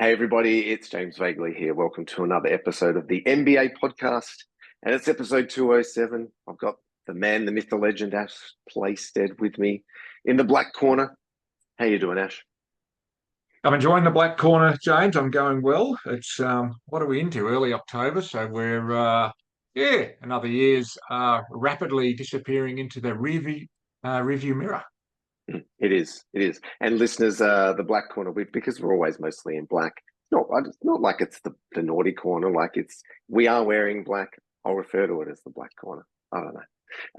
Hey everybody, it's James Vagley here. Welcome to another episode of the NBA podcast, and it's episode 207. I've got the man, the myth, the legend, Ash Playstead with me in the black corner. How you doing, Ash? I'm enjoying the black corner, James. I'm going well. It's what are we into? Early October, so we're another year's rapidly disappearing into the review mirror. It is. And listeners, the black corner, because we're always mostly in black. It's not like it's the naughty corner. We are wearing black. I'll refer to it as the black corner. I don't know.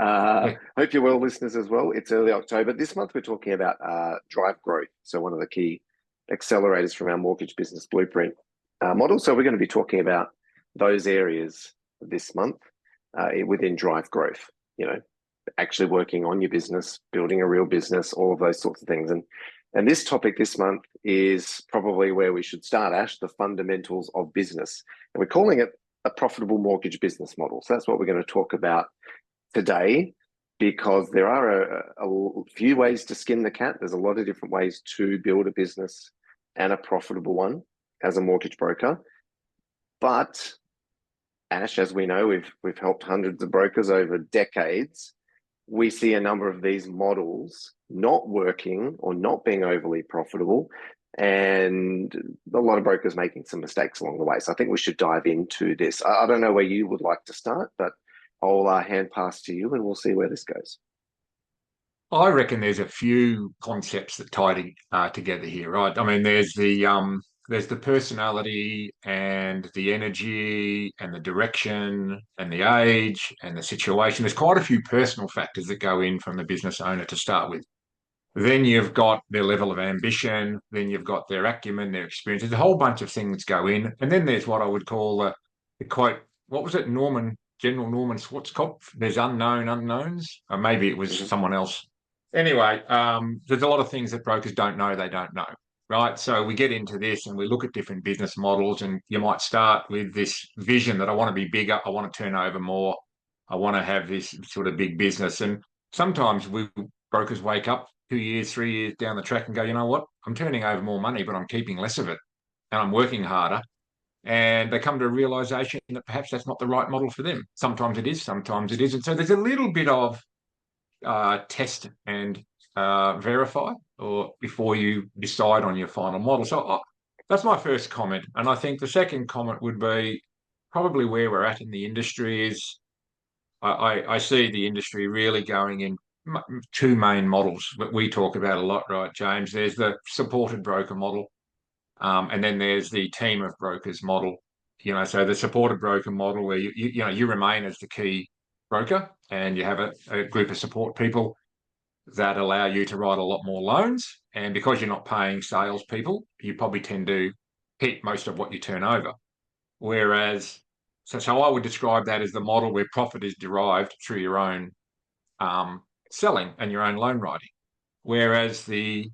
Yeah. Hope you're well, listeners, as well. It's early October. This month we're talking about drive growth. So one of the key accelerators from our mortgage business blueprint model. So we're going to be talking about those areas this month within drive growth. You know, actually working on your business, building a real business, all of those sorts of things. And this topic this month is probably where we should start, Ash, the fundamentals of business. And we're calling it a profitable mortgage business model. So that's what we're going to talk about today, because there are a few ways to skin the cat. There's a lot of different ways to build a business and a profitable one as a mortgage broker. But Ash, as we know, we've helped hundreds of brokers over decades. We see a number of these models not working or not being overly profitable, and a lot of brokers making some mistakes along the way. So I think we should dive into this. I don't know where you would like to start, but I'll hand pass to you and we'll see where this goes. I reckon there's a few concepts that tie together here, right? I mean, there's the personality and the energy and the direction and the age and the situation. There's quite a few personal factors that go in from the business owner to start with. Then you've got their level of ambition. Then you've got their acumen, their experience. There's a whole bunch of things go in. And then there's what I would call the quote, what was it? General Norman Schwarzkopf. There's unknown unknowns. Or maybe it was Mm-hmm. someone else. Anyway, there's a lot of things that brokers don't know they don't know, right? So we get into this and we look at different business models, and you might start with this vision that I want to be bigger, I want to turn over more, I want to have this sort of big business. And sometimes we brokers wake up 2 years, 3 years down the track and go, you know what? I'm turning over more money, but I'm keeping less of it and I'm working harder. And they come to a realization that perhaps that's not the right model for them. Sometimes it is, sometimes it isn't. So there's a little bit of test and verify or before you decide on your final model. So that's my first comment. And I think the second comment would be probably where we're at in the industry is I see the industry really going in two main models that we talk about a lot, right, James? There's the supported broker model, and then there's the team of brokers model. So the supported broker model where you remain as the key broker and you have a group of support people that allow you to write a lot more loans. And because you're not paying salespeople, you probably tend to keep most of what you turn over. Whereas, so I would describe that as the model where profit is derived through your own selling and your own loan writing. Whereas the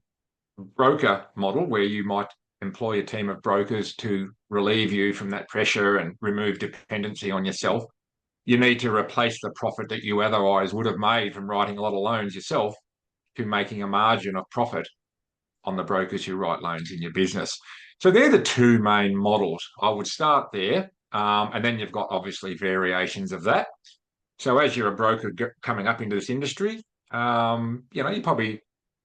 broker model, where you might employ a team of brokers to relieve you from that pressure and remove dependency on yourself, you need to replace the profit that you otherwise would have made from writing a lot of loans yourself to making a margin of profit on the brokers who write loans in your business. So they're the two main models. I would start there. And then you've got obviously variations of that. So as you're a broker coming up into this industry, you probably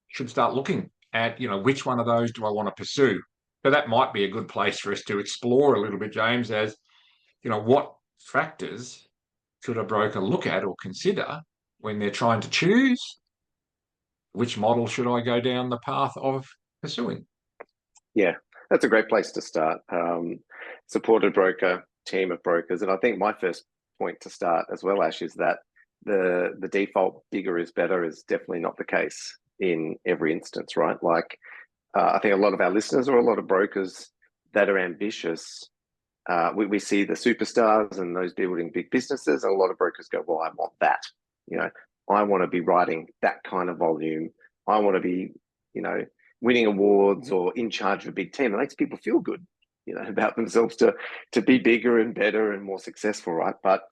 should start looking at, which one of those do I want to pursue? So that might be a good place for us to explore a little bit, James, as, what factors should a broker look at or consider when they're trying to choose which model should I go down the path of pursuing? Yeah, that's a great place to start. Supported broker, team of brokers. And I think my first point to start as well, Ash, is that the default bigger is better is definitely not the case in every instance, right? I think a lot of our listeners or a lot of brokers that are ambitious, we see the superstars and those building big businesses, and a lot of brokers go, well, I want that. I want to be writing that kind of volume. I want to be, winning awards or in charge of a big team. It makes people feel good, about themselves to be bigger and better and more successful, right? But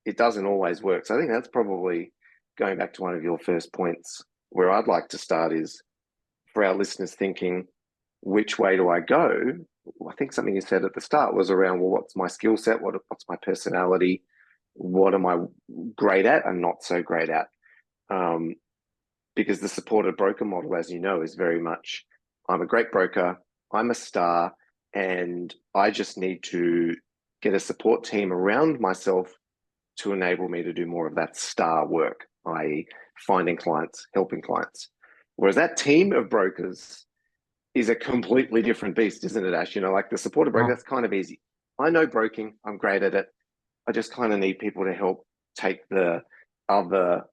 it doesn't always work. So I think that's probably going back to one of your first points where I'd like to start is for our listeners thinking, which way do I go? I think something you said at the start was around, well, what's my skill set? What's my personality? What am I great at and not so great at? Um, because the supported broker model, as you know, is very much, I'm a great broker, I'm a star, and I just need to get a support team around myself to enable me to do more of that star work, i.e., finding clients, helping clients. Whereas that team of brokers is a completely different beast, isn't it, Ash? You know, like the supported broker, Oh, that's kind of easy. I know broking, I'm great at it. I just kind of need people to help take the other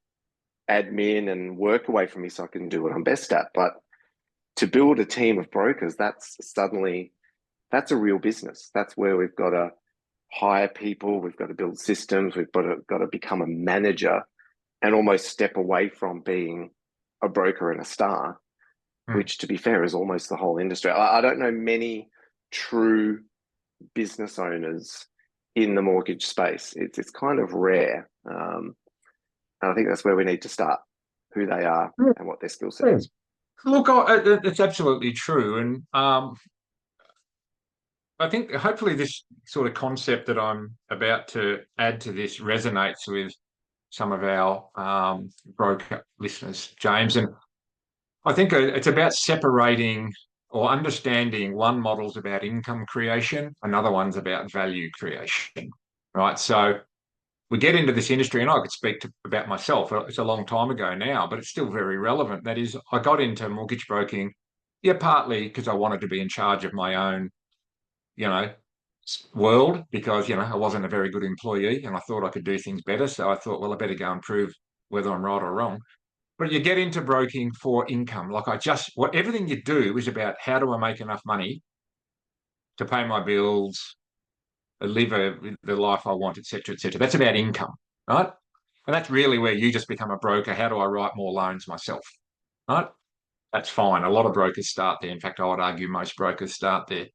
admin and work away from me so I can do what I'm best at. But to build a team of brokers, that's a real business. That's where we've got to hire people, we've got to build systems, we've got to become a manager and almost step away from being a broker and a star, mm. which to be fair is almost the whole industry. I don't know many true business owners in the mortgage space. It's kind of rare. And I think that's where we need to start, who they are and what their skill set Yeah. is. Look, it's absolutely true. And I think hopefully this sort of concept that I'm about to add to this resonates with some of our broker listeners, James. And I think it's about separating or understanding one model's about income creation, another one's about value creation, right? So we get into this industry, and I could speak about myself. It's a long time ago now, but it's still very relevant. That is, I got into mortgage broking, yeah, partly because I wanted to be in charge of my own, you know, world because, I wasn't a very good employee and I thought I could do things better. So I thought, well, I better go and prove whether I'm right or wrong. But you get into broking for income. Like everything you do is about how do I make enough money to pay my bills, live the life I want, etc., etc. That's about income, right? And that's really where you just become a broker. How do I write more loans myself, right? That's fine. A lot of brokers start there. In fact, I would argue most brokers start there.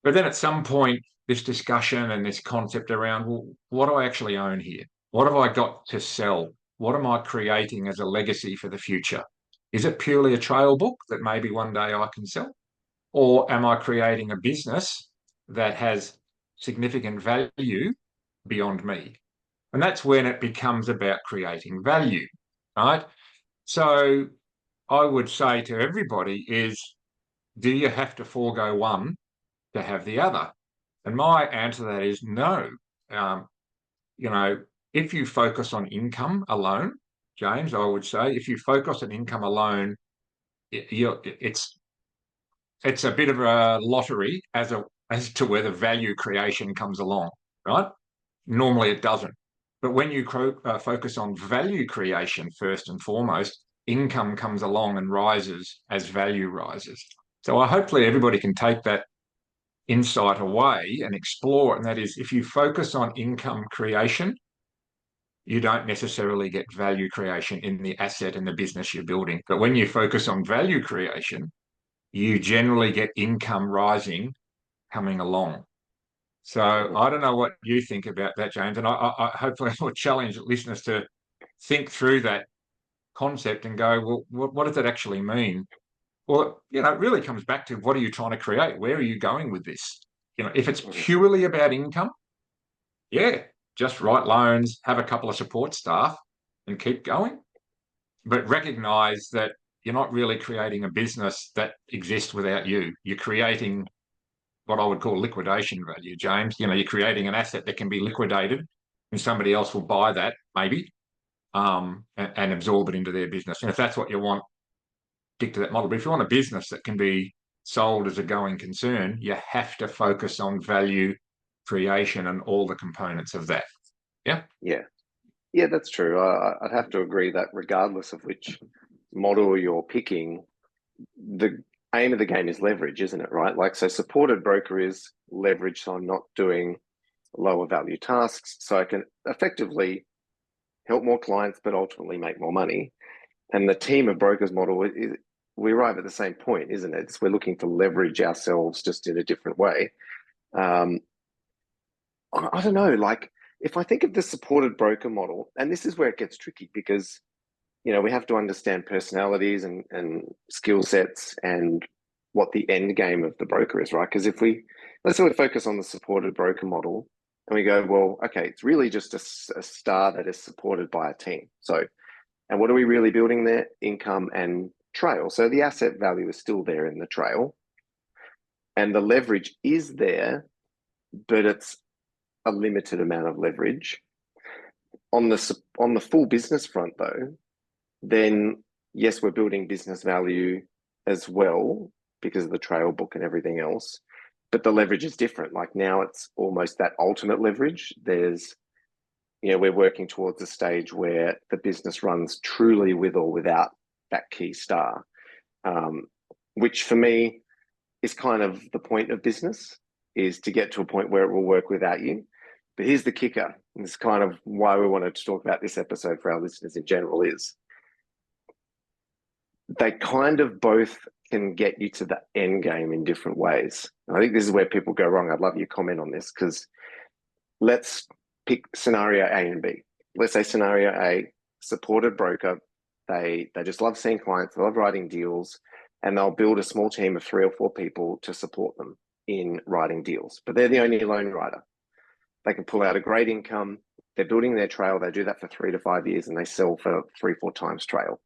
But then at some point, this discussion and this concept around, well, what do I actually own here? What have I got to sell? What am I creating as a legacy for the future? Is it purely a trail book that maybe one day I can sell? Or am I creating a business that has significant value beyond me? And that's when it becomes about creating value, right? So I would say to everybody is, do you have to forego one to have the other? And my answer to that is no. Um, you know, if you focus on income alone, James, I would say if you focus on income alone, it's a bit of a lottery as to whether value creation comes along, right? Normally it doesn't. But when you focus on value creation first and foremost, income comes along and rises as value rises. So hopefully everybody can take that insight away and explore it. And that is, if you focus on income creation, you don't necessarily get value creation in the asset and the business you're building. But when you focus on value creation, you generally get income rising coming along. So Mhm. I don't know what you think about that, James, and I hopefully will challenge listeners to think through that concept and go, well, what does that actually mean? Well, it really comes back to what are you trying to create? Where are you going with this? If it's Mhm. purely about income, yeah, just write loans, have a couple of support staff, and keep going. But recognize that you're not really creating a business that exists without you. You're creating what I would call liquidation value, James. You're creating an asset that can be liquidated and somebody else will buy that, maybe, and absorb it into their business. And if that's what you want, stick to that model. But if you want a business that can be sold as a going concern, you have to focus on value creation and all the components of that. Yeah. Yeah. Yeah, that's true. I'd have to agree that regardless of which model you're picking, the aim of the game is leverage, isn't it? Right? Like, so supported broker is leverage. So I'm not doing lower value tasks. So I can effectively help more clients, but ultimately make more money. And the team of brokers model we arrive at the same point, isn't it? We're looking to leverage ourselves just in a different way. Um, I don't know, like if I think of the supported broker model, and this is where it gets tricky because we have to understand personalities and skill sets and what the end game of the broker is, right? Because if let's say we focus on the supported broker model and we go, well, okay, it's really just a star that is supported by a team. So, and what are we really building there? Income and trail. So the asset value is still there in the trail and the leverage is there, but it's a limited amount of leverage. On the full business front, though, then yes, we're building business value as well because of the trail book and everything else. But the leverage is different. Like now it's almost that ultimate leverage. We're working towards a stage where the business runs truly with or without that key star, which for me is kind of the point of business, is to get to a point where it will work without you. But here's the kicker. And this is kind of why we wanted to talk about this episode for our listeners in general is they kind of both can get you to the end game in different ways. And I think this is where people go wrong. I'd love your comment on this because let's pick scenario A and B. Let's say scenario A, supported broker. They just love seeing clients, they love writing deals, and they'll build a small team of 3 or 4 people to support them in writing deals. But they're the only loan writer. They can pull out a great income. They're building their trail. They do that for 3 to 5 years and they sell for 3, 4 times trail.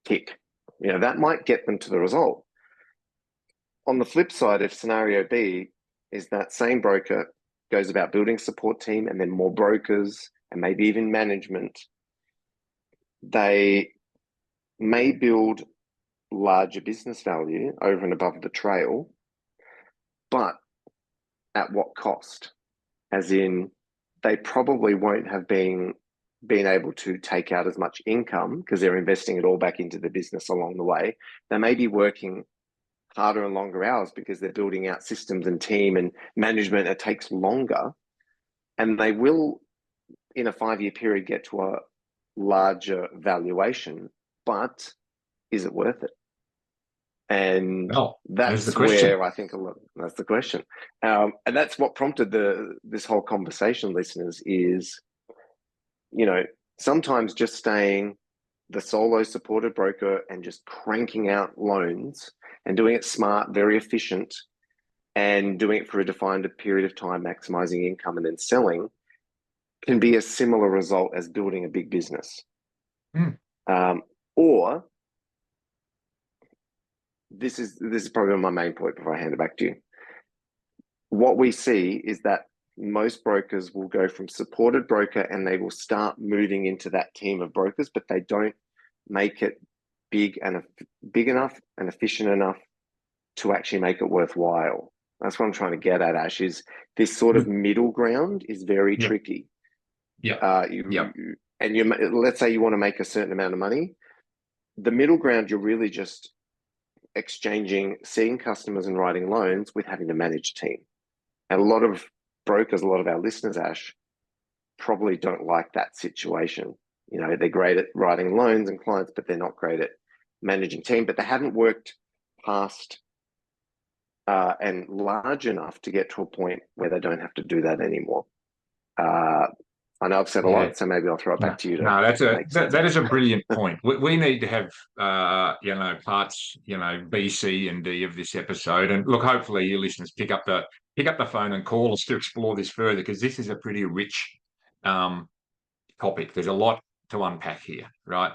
Tick. That might get them to the result. On the flip side, if scenario B is that same broker goes about building support team and then more brokers and maybe even management, they may build larger business value over and above the trail, but at what cost? As in, they probably won't have been able to take out as much income because they're investing it all back into the business along the way. They may be working harder and longer hours because they're building out systems and team and management. It takes longer, and they will, in a 5-year period, get to a larger valuation. But is it worth it? And that's where I think that's the question. And that's what prompted this whole conversation, listeners, is, sometimes just staying the solo supported broker and just cranking out loans and doing it smart, very efficient, and doing it for a defined period of time, maximizing income and then selling can be a similar result as building a big business. Or this is probably my main point before I hand it back to you. What we see is that most brokers will go from supported broker and they will start moving into that team of brokers, but they don't make it big enough and efficient enough to actually make it worthwhile. That's what I'm trying to get at, Ash, is this sort of middle ground is very tricky. Let's say you want to make a certain amount of money. The middle ground, you're really just exchanging, seeing customers and writing loans with having to manage a team. And a lot of brokers, a lot of our listeners, Ash, probably don't like that situation. They're great at writing loans and clients, but they're not great at managing team. But they haven't worked past and large enough to get to a point where they don't have to do that anymore. I know I've said a lot, so maybe I'll throw it back to you. That is a brilliant point. We need to have parts B, C, and D of this episode. And look, hopefully your listeners pick up the phone and call us to explore this further, because this is a pretty rich topic. There's a lot to unpack here, right?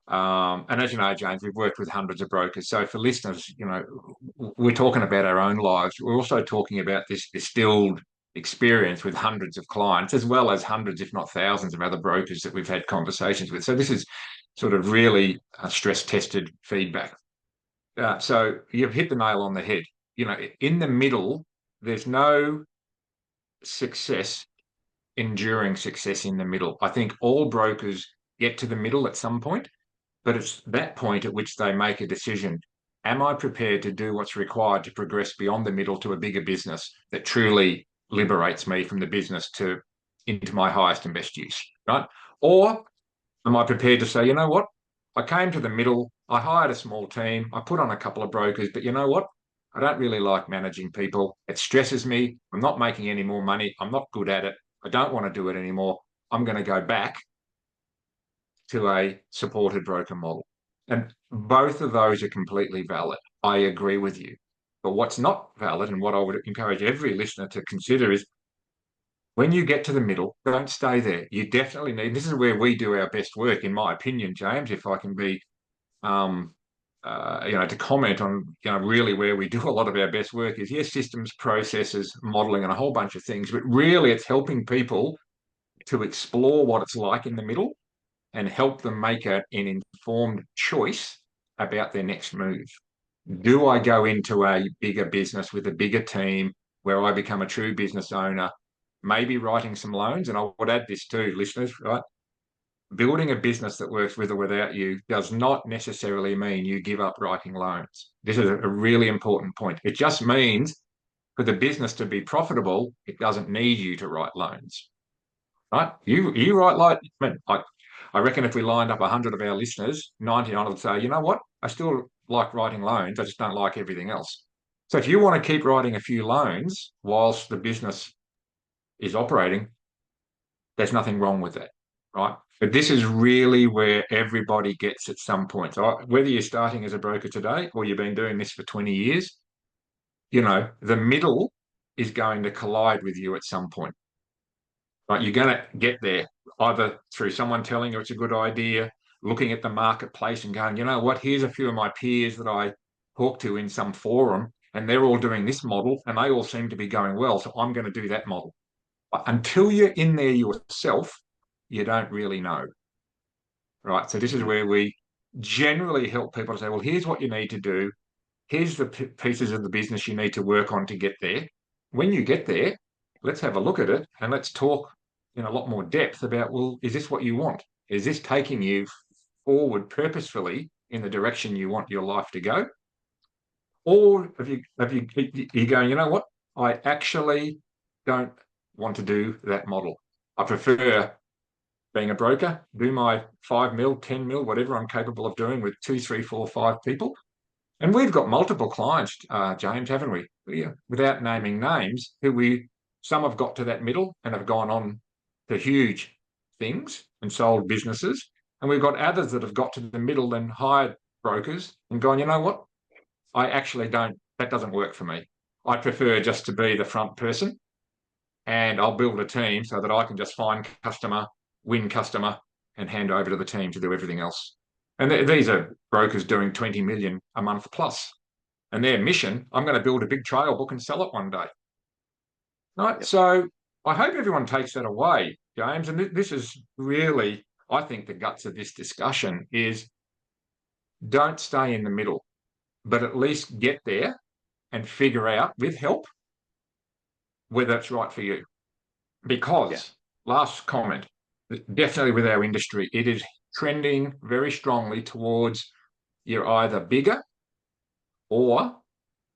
And as you know, James, we've worked with hundreds of brokers. So for listeners, we're talking about our own lives. We're also talking about this distilled experience with hundreds of clients, as well as hundreds, if not thousands, of other brokers that we've had conversations with. So this is sort of really stress-tested feedback. So you've hit the nail on the head. In the middle, there's no enduring success in the middle. I think all brokers get to the middle at some point, but it's that point at which they make a decision. Am I prepared to do what's required to progress beyond the middle to a bigger business that truly liberates me from the business into my highest and best use, right? Or am I prepared to say, you know what? I came to the middle, I hired a small team, I put on a couple of brokers, but you know what? I don't really like managing people. It stresses me. I'm not making any more money. I'm not good at it. I don't want to do it anymore. I'm going to go back to a supported broker model. And both of those are completely valid. I agree with you. But what's not valid, and what I would encourage every listener to consider, is when you get to the middle, don't stay there. You definitely need, this is where we do our best work, in my opinion, James, if I can be, um, to comment on, really where we do a lot of our best work is, yes, systems, processes, modeling, and a whole bunch of things, but really it's helping people to explore what it's like in the middle and help them make an informed choice about their next move. Do I go into a bigger business with a bigger team where I become a true business owner, maybe writing some loans? And I would add this too, listeners, right? Building a business that works with or without you does not necessarily mean you give up writing loans. This is a really important point. It just means for the business to be profitable, it doesn't need you to write loans, right? You write like, I reckon if we lined up 100 of our listeners, 99 would say, you know what? I still like writing loans. I just don't like everything else. So if you want to keep writing a few loans whilst the business is operating, there's nothing wrong with that, right? But this is really where everybody gets at some point. So whether you're starting as a broker today or you've been doing this for 20 years, the middle is going to collide with you at some point. Right, you're going to get there either through someone telling you it's a good idea, looking at the marketplace and going, you know what, here's a few of my peers that I talk to in some forum, and they're all doing this model, and they all seem to be going well, so I'm going to do that model. But until you're in there yourself, you don't really know. Right, so this is where we generally help people to say, well, here's what you need to do. Here's the pieces of the business you need to work on to get there. When you get there, let's have a look at it and let's talk in a lot more depth about, well, is this what you want? Is this taking you forward purposefully in the direction you want your life to go? Or you're going, you know what? I actually don't want to do that model. I prefer being a broker, do my 5 mil, 10 mil, whatever I'm capable of doing with 2, 3, 4, 5 people. And we've got multiple clients, James, haven't we? Without naming names, some have got to that middle and have gone on to huge things and sold businesses. And we've got others that have got to the middle and hired brokers and gone, you know what? That doesn't work for me. I prefer just to be the front person, and I'll build a team so that I can just find customer, win customer, and hand over to the team to do everything else. And these are brokers doing 20 million a month plus. And their mission, I'm going to build a big trail book and sell it one day. Right. Yep. So I hope everyone takes that away, James. And this is really, I think, the guts of this discussion is don't stay in the middle, but at least get there and figure out with help whether it's right for you. Yeah. Because, last comment, definitely with our industry, it is trending very strongly towards you're either bigger or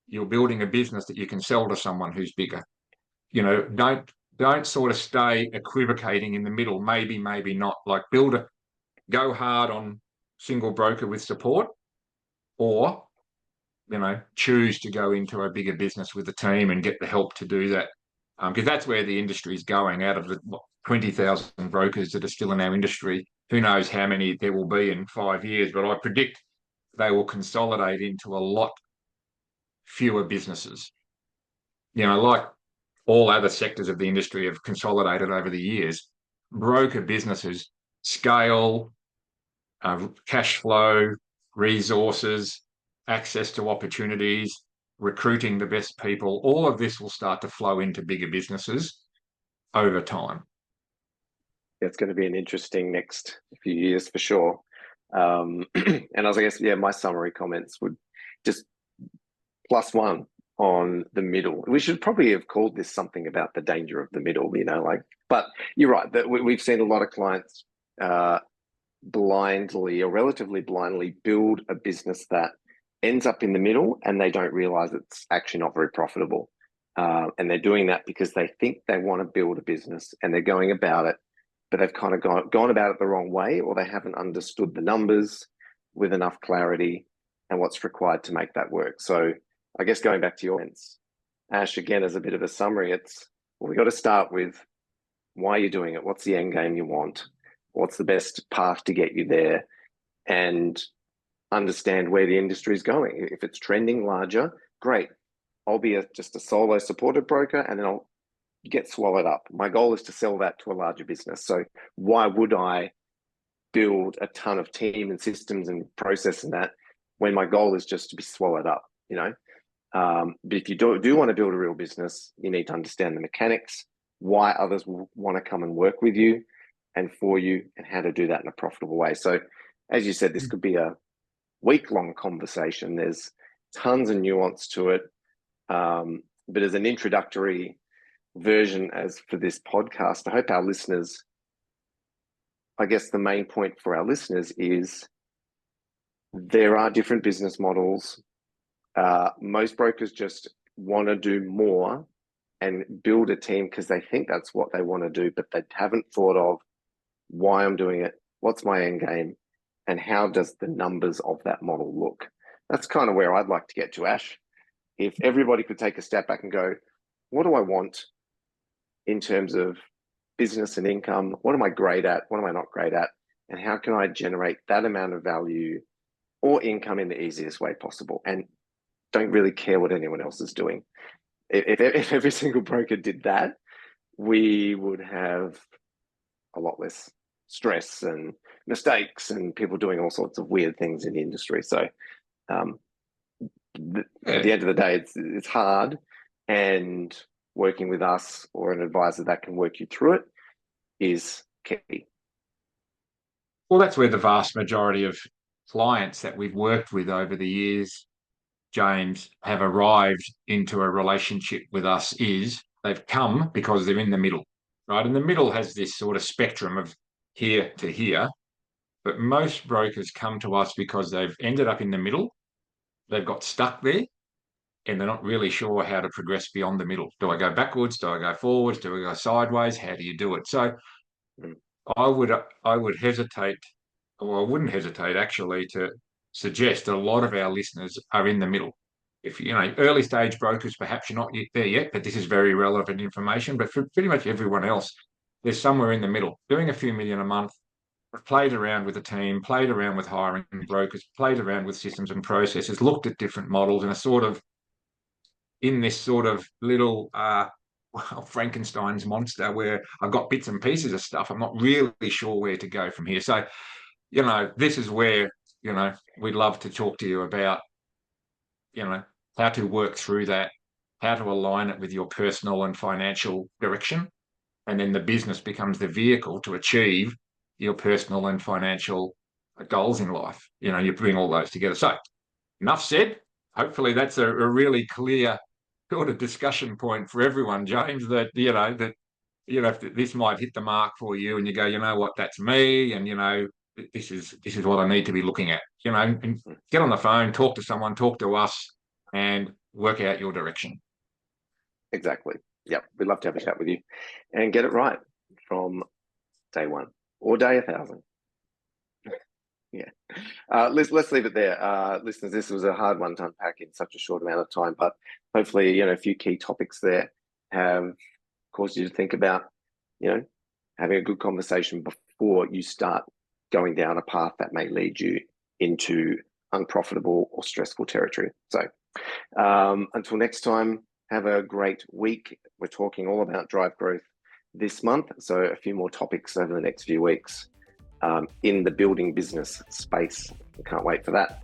you're building a business that you can sell to someone who's bigger. Don't sort of stay equivocating in the middle. Maybe, maybe not. Like go hard on single broker with support, or choose to go into a bigger business with a team and get the help to do that. Because that's where the industry is going. Out of the 20,000 brokers that are still in our industry, who knows how many there will be in 5 years? But I predict they will consolidate into a lot fewer businesses. Like all other sectors of the industry have consolidated over the years. Broker businesses, scale, cash flow, resources, access to opportunities, recruiting the best people, all of this will start to flow into bigger businesses over time. It's going to be an interesting next few years for sure. And as I guess, my summary comments would just +1 on the middle. We should probably have called this something about the danger of the middle, but you're right that we've seen a lot of clients blindly or relatively blindly build a business that ends up in the middle and they don't realize it's actually not very profitable. And they're doing that because they think they want to build a business and they're going about it, but they've kind of gone about it the wrong way, or they haven't understood the numbers with enough clarity and what's required to make that work. So I guess going back to your points, Ash, again, as a bit of a summary, we got to start with why you're doing it. What's the end game you want? What's the best path to get you there? And understand where the industry is going. If it's trending larger, great. I'll be just a solo supported broker, and then I'll get swallowed up. My goal is to sell that to a larger business. So why would I build a ton of team and systems and process and that when my goal is just to be swallowed up, But if you do want to build a real business, you need to understand the mechanics, why others will want to come and work with you and for you, and how to do that in a profitable way. So as you said, this could be a week-long conversation. There's tons of nuance to it. But as an introductory version as for this podcast, I hope our listeners, I guess the main point for our listeners is there are different business models. Most brokers just want to do more and build a team because they think that's what they want to do, but they haven't thought of why I'm doing it, what's my end game, and how does the numbers of that model look. That's kind of where I'd like to get to, Ash. If everybody could take a step back and go, what do I want in terms of business and income? What am I great at? What am I not great at? And how can I generate that amount of value or income in the easiest way possible? And don't really care what anyone else is doing. If every single broker did that, we would have a lot less stress and mistakes and people doing all sorts of weird things in the industry. So at the end of the day, it's hard, and working with us or an advisor that can work you through it is key. Well, that's where the vast majority of clients that we've worked with over the years, James, have arrived into a relationship with us is they've come because they're in the middle, right? And the middle has this sort of spectrum of here to here, but most brokers come to us because they've ended up in the middle, they've got stuck there, and they're not really sure how to progress beyond the middle. Do I go backwards? Do I go forwards? Do I go sideways? How do you do it? So I would hesitate, or I wouldn't hesitate actually, to suggest a lot of our listeners are in the middle. If early stage brokers, perhaps you're not there yet, but this is very relevant information. But for pretty much everyone else, there's somewhere in the middle, doing a few million a month. I've played around with a team, played around with hiring brokers, played around with systems and processes, looked at different models, and are sort of in this sort of little Frankenstein's monster where I've got bits and pieces of stuff. I'm not really sure where to go from here. So, this is where, we'd love to talk to you about, how to work through that, how to align it with your personal and financial direction. And then the business becomes the vehicle to achieve your personal and financial goals in life. You bring all those together. So enough said. Hopefully that's a really clear sort of discussion point for everyone, James, that if this might hit the mark for you and you go, you know what, that's me, and this is what I need to be looking at. And get on the phone, talk to someone, talk to us, and work out your direction. Exactly. Yep. We'd love to have a chat with you and get it right from day one or day 1,000. Yeah. Let's leave it there. Listeners, this was a hard one to unpack in such a short amount of time, but hopefully, a few key topics there have caused you to think about, having a good conversation before you start going down a path that may lead you into unprofitable or stressful territory. So until next time, have a great week. We're talking all about drive growth this month. So a few more topics over the next few weeks in the building business space. I can't wait for that.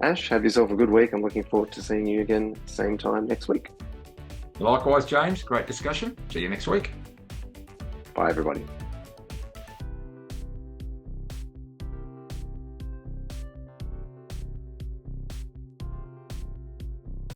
Ash, have yourself a good week. I'm looking forward to seeing you again same time next week. Likewise, James. Great discussion. See you next week. Bye, everybody.